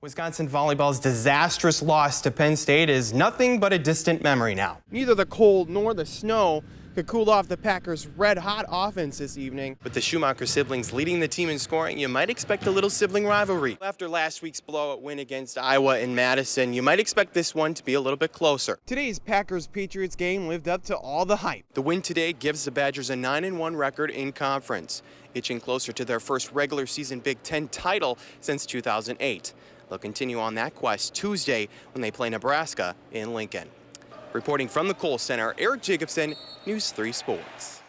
Wisconsin volleyball's disastrous loss to Penn State is nothing but a distant memory now. Neither the cold nor the snow could cool off the Packers' red-hot offense this evening. With the Schumacher siblings leading the team in scoring, you might expect a little sibling rivalry. After last week's blowout win against Iowa in Madison, you might expect this one to be a little bit closer. Today's Packers-Patriots game lived up to all the hype. The win today gives the Badgers a 9-1 record in conference, itching closer to their first regular season Big Ten title since 2008. They'll continue on that quest Tuesday when they play Nebraska in Lincoln. Reporting from the Kohl Center, Eric Jacobson, News 3 Sports.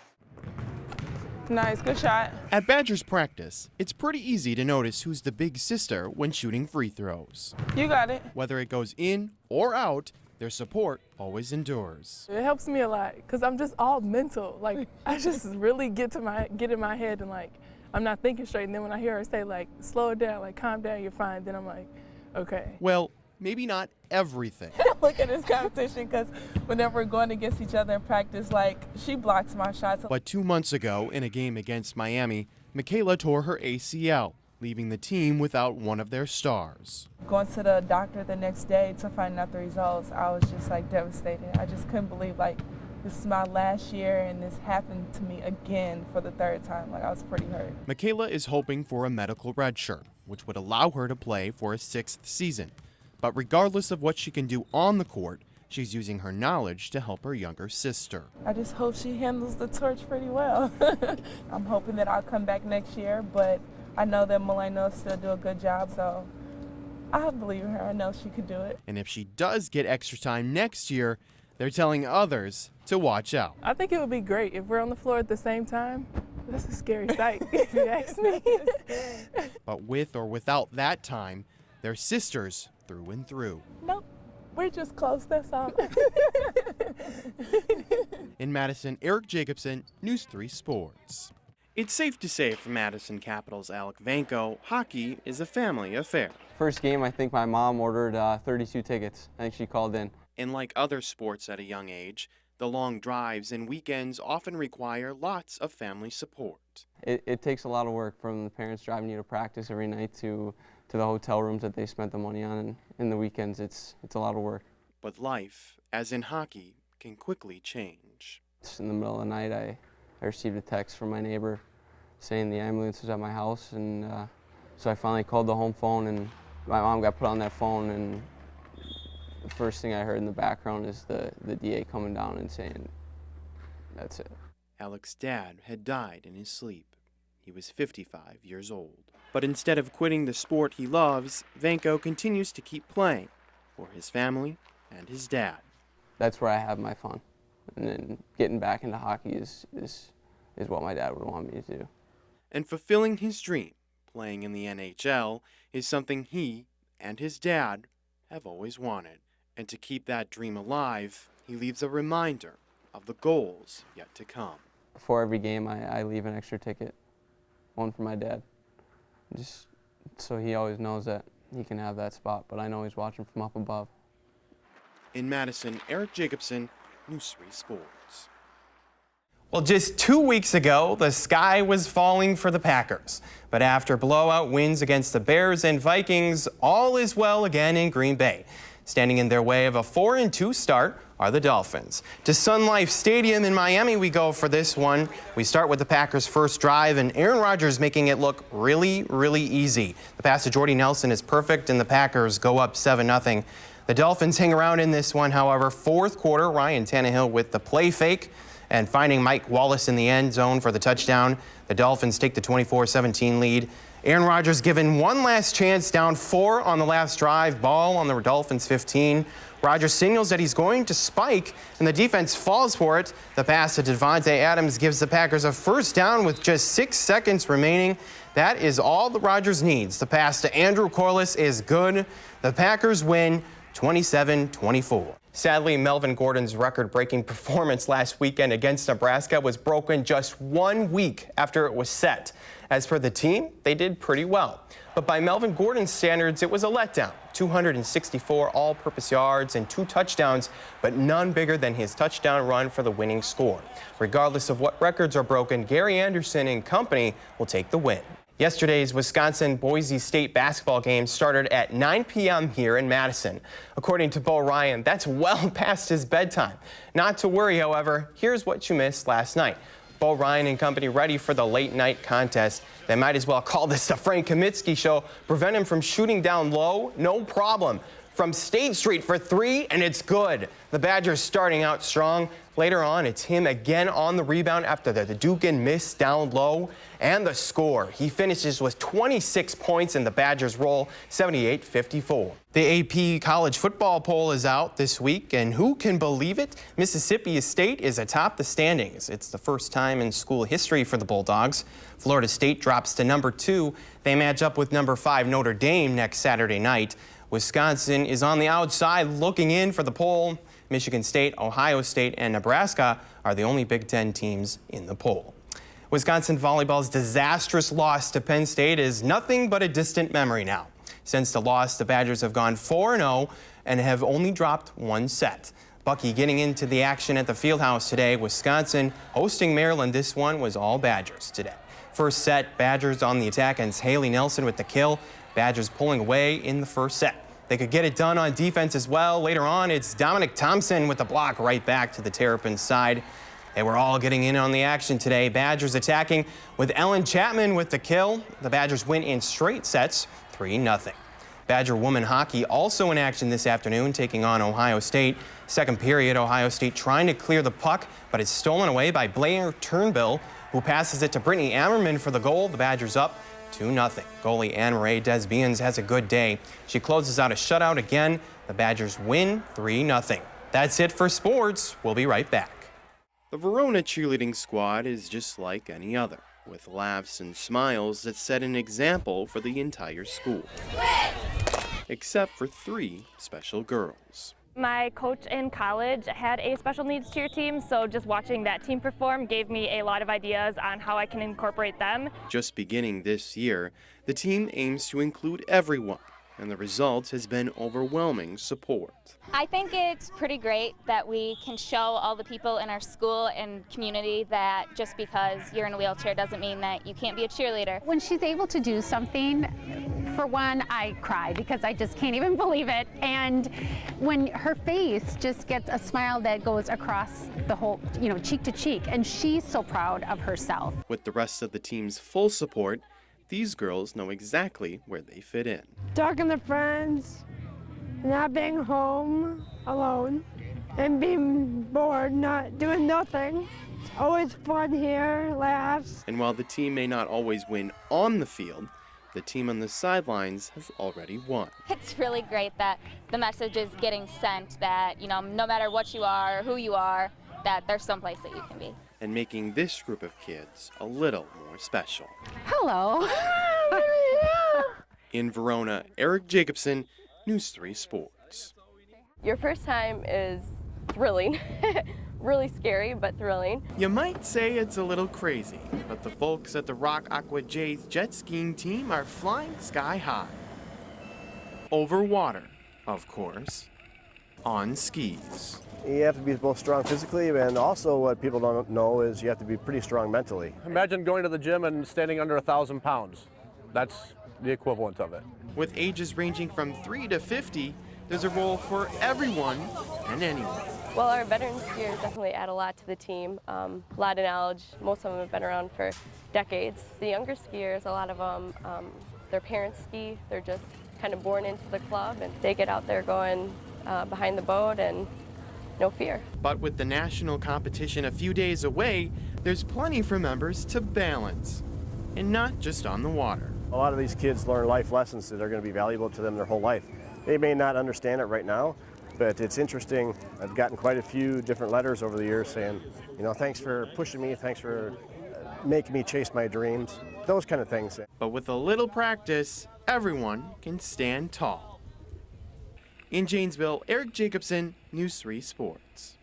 Nice, good shot. At Badgers practice, it's pretty easy to notice who's the big sister when shooting free throws. You got it. Whether it goes in or out, their support always endures. It helps me a lot because I'm just all mental. Like, I just really get in my head and like, I'm not thinking straight, and then when I hear her say, like, slow it down, like, calm down, you're fine, then I'm like, okay. Well, maybe not everything. Look at this competition, because whenever we're going against each other in practice, like, she blocks my shots. But 2 months ago, in a game against Miami, Michaela tore her ACL, leaving the team without one of their stars. Going to the doctor the next day to find out the results, I was just, like, devastated. I just couldn't believe, like, this is my last year, and this happened to me again for the third time. Like, I was pretty hurt. Michaela is hoping for a medical redshirt, which would allow her to play for a 6th season. But regardless of what she can do on the court, she's using her knowledge to help her younger sister. I just hope she handles the torch pretty well. I'm hoping that I'll come back next year, but I know that Milena will still do a good job, so I believe in her. I know she could do it. And if she does get extra time next year, they're telling others to watch out. I think it would be great if we're on the floor at the same time. That's a scary sight, if you ask me. But with or without that time, they're sisters through and through. Nope, we're just close, that's all. In Madison, Eric Jacobson, News 3 Sports. It's safe to say for Madison Capital's Alec Vanko, hockey is a family affair. First game, I think my mom ordered 32 tickets. I think she called in. And like other sports at a young age, the long drives and weekends often require lots of family support. It takes a lot of work, from the parents driving you to practice every night to the hotel rooms that they spent the money on, and in the weekends it's a lot of work. But life, as in hockey, can quickly change. In the middle of the night, I received a text from my neighbor saying the ambulance was at my house, and so I finally called the home phone, and my mom got put on that phone, and the first thing I heard in the background is the DA coming down and saying, that's it. Alec's dad had died in his sleep. He was 55 years old. But instead of quitting the sport he loves, Vanko continues to keep playing for his family and his dad. That's where I have my fun. And then getting back into hockey is what my dad would want me to do. And fulfilling his dream, playing in the NHL, is something he and his dad have always wanted. And to keep that dream alive, he leaves a reminder of the goals yet to come. Before every game, I leave an extra ticket, one for my dad, just so he always knows that he can have that spot, but I know he's watching from up above. In Madison, Eric Jacobson, News 3 Sports. Well, just 2 weeks ago, the sky was falling for the Packers. But after blowout wins against the Bears and Vikings, all is well again in Green Bay. Standing in their way of a 4-2 start are the Dolphins. To Sun Life Stadium in Miami we go for this one. We start with the Packers' first drive, and Aaron Rodgers making it look really, really easy. The pass to Jordy Nelson is perfect, and the Packers go up 7-0. The Dolphins hang around in this one, however. Fourth quarter, Ryan Tannehill with the play fake and finding Mike Wallace in the end zone for the touchdown. The Dolphins take the 24-17 lead. Aaron Rodgers given one last chance, down 4 on the last drive, ball on the Dolphins 15. Rodgers signals that he's going to spike, and the defense falls for it. The pass to Devontae Adams gives the Packers a first down with just 6 seconds remaining. That is all that Rodgers needs. The pass to Andrew Corliss is good. The Packers win 27-24. Sadly, Melvin Gordon's record-breaking performance last weekend against Nebraska was broken just 1 week after it was set. As for the team, they did pretty well. But by Melvin Gordon's standards, it was a letdown. 264 all-purpose yards and 2 touchdowns, but none bigger than his touchdown run for the winning score. Regardless of what records are broken, Gary Anderson and company will take the win. Yesterday's Wisconsin-Boise State basketball game started at 9 p.m. here in Madison. According to Bo Ryan, that's well past his bedtime. Not to worry, however, here's what you missed last night. Bo Ryan and company ready for the late night contest. They might as well call this the Frank Kaminsky show. Prevent him from shooting down low? No problem. From State Street for three, and it's good. The Badgers starting out strong. Later on, it's him again on the rebound after the Dugan miss down low. And the score. He finishes with 26 points and the Badgers roll 78-54. The AP college football poll is out this week, and who can believe it? Mississippi State is atop the standings. It's the first time in school history for the Bulldogs. Florida State drops to number 2. They match up with number 5 Notre Dame next Saturday night. Wisconsin is on the outside looking in for the poll. Michigan State, Ohio State, and Nebraska are the only Big Ten teams in the poll. Wisconsin volleyball's disastrous loss to Penn State is nothing but a distant memory now. Since the loss, the Badgers have gone 4-0 and have only dropped one set. Bucky getting into the action at the Fieldhouse today. Wisconsin hosting Maryland. This one was all Badgers today. First set, Badgers on the attack, and it's Haley Nelson with the kill. Badgers pulling away in the first set. They could get it done on defense as well. Later on, it's Dominic Thompson with the block right back to the Terrapins side. They were all getting in on the action today. Badgers attacking with Ellen Chapman with the kill. The Badgers win in straight sets, 3-0. Badger women hockey also in action this afternoon, taking on Ohio State. Second period, Ohio State trying to clear the puck, but it's stolen away by Blair Turnbull, who passes it to Brittany Ammerman for the goal. The Badgers up 2-0. Goalie Anne-Marie Desbiens has a good day. She closes out a shutout again. The Badgers win 3-0. That's it for sports. We'll be right back. The Verona cheerleading squad is just like any other, with laughs and smiles that set an example for the entire school. Except for 3 special girls. My coach in college had a special needs cheer team, so just watching that team perform gave me a lot of ideas on how I can incorporate them. Just beginning this year, the team aims to include everyone, and the result has been overwhelming support. I think it's pretty great that we can show all the people in our school and community that just because you're in a wheelchair doesn't mean that you can't be a cheerleader. When she's able to do something, for one, I cry because I just can't even believe it. And when her face just gets a smile that goes across the whole, cheek to cheek, and she's so proud of herself. With the rest of the team's full support, these girls know exactly where they fit in. Talking to friends, not being home alone, and being bored, not doing nothing. It's always fun here, laughs. And while the team may not always win on the field, the team on the sidelines has already won. It's really great that the message is getting sent that, no matter what you are, who you are, that there's someplace that you can be. And making this group of kids a little more special. Hello. In Verona, Eric Jacobson, News 3 Sports. Your first time is thrilling. Really scary, but thrilling. You might say it's a little crazy, but the folks at the Rock Aqua Jays jet skiing team are flying sky high. Over water, of course, on skis. You have to be both strong physically, and also what people don't know is you have to be pretty strong mentally. Imagine going to the gym and standing under 1,000 pounds. That's the equivalent of it. With ages ranging from 3 to 50, there's a role for everyone and anyone. Well, our veteran skiers definitely add a lot to the team. A lot of knowledge. Most of them have been around for decades. The younger skiers, a lot of them, their parents ski. They're just kind of born into the club, and they get out there going behind the boat and no fear. But with the national competition a few days away, there's plenty for members to balance, and not just on the water. A lot of these kids learn life lessons that are going to be valuable to them their whole life. They may not understand it right now, but it's interesting. I've gotten quite a few different letters over the years saying, thanks for pushing me, thanks for making me chase my dreams, those kind of things. But with a little practice, everyone can stand tall. In Janesville, Eric Jacobson, News 3 Sports.